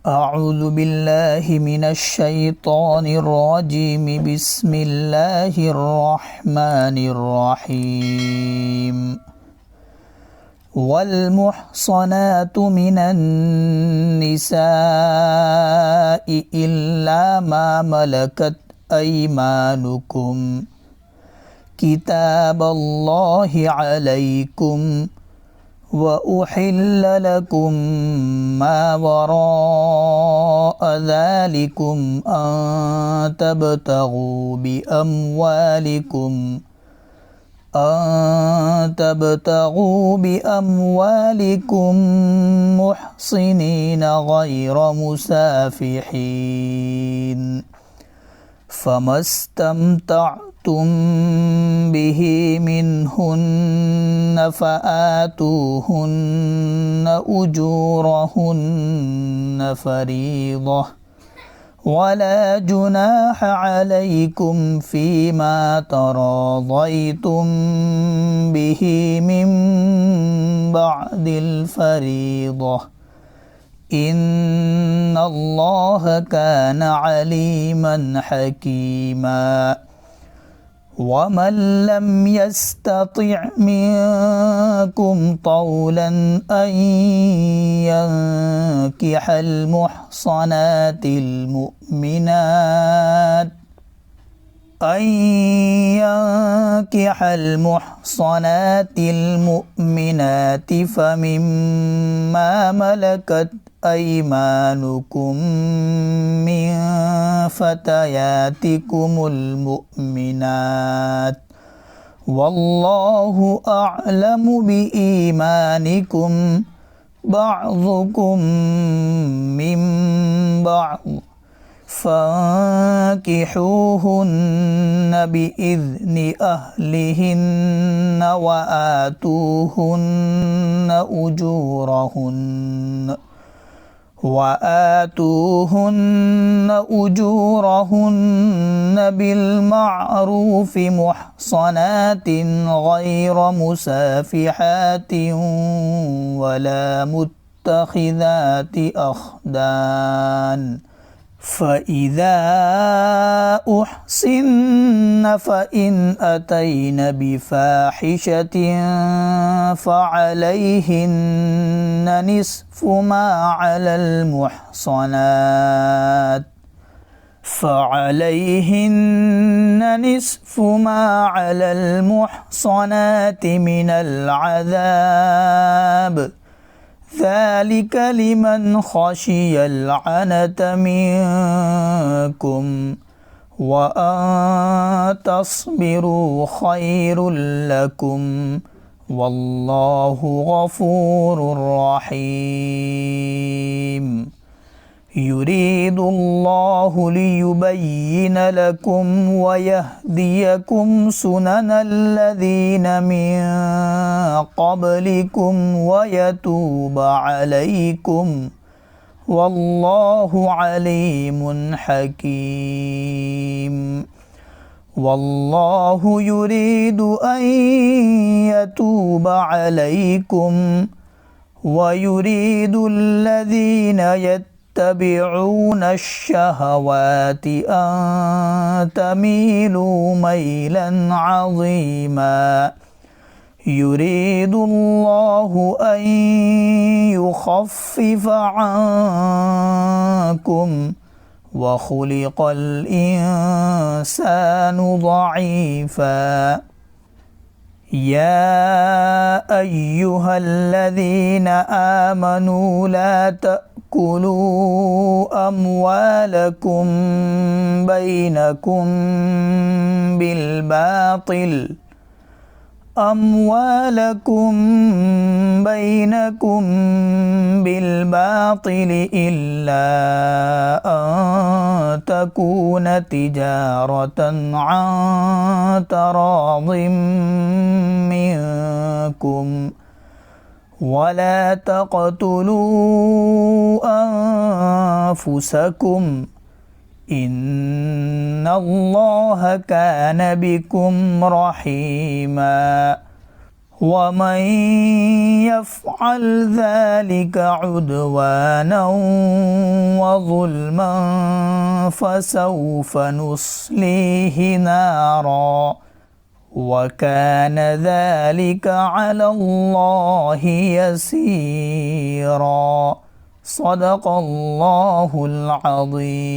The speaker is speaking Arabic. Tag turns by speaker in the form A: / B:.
A: أعوذ بالله من الشيطان الرجيم بسم الله الرحمن الرحيم والمحصنات من النساء إلا ما ملكت أيمانكم كتاب الله عليكم وأحل لكم ما وراء ذلكم أن تبتغوا بأموالكم محصنين غير مسافحين فما استمتعتم به منهن فآتوهن أجورهن فريضة ولا جناح عليكم فيما تراضيتم به من بعد الفريضة إن الله كان عليما حكيما ومن لم يستطع منكم طولا أن ينكح المحصنات المؤمنات فمما ملكت أيمانكم من فتياتكم المؤمنات والله أعلم بإيمانكم بعضكم من بعض فانكحوهن بإذن أهلهن وآتوهن أجورهن بالمعروف محصنات غير مسافحات ولا متخذات أخدان فإذا أحصن فإن أتين بفاحشة فعليهن نصف ما على المحصنات من العذاب ذلك لمن خشي العنة منكم وأن تصبروا خير لكم والله غفور رحيم يريد الله ليبين لكم ويهديكم سنن الذين من قبلكم ويتوب عليكم والله عليم حكيم والله يريد أن يتوب عليكم ويريد الذين يتبعون الشهوات أن تميلوا ميلا عظيما يريد الله أن يخفف عنكم وخلق الإنسان ضعيفا يا أيها الذين آمنوا لا تأكلوا أموالكم بينكم بالباطل إلا أن تكون تجارة عن تراض منكم ولا تقتلوا أنفسكم إن الله كان بكم رحيما ومن يفعل ذلك عدوانا وظلما فسوف نصليه نارا وكان ذلك على الله يسيرا. صدق الله العظيم.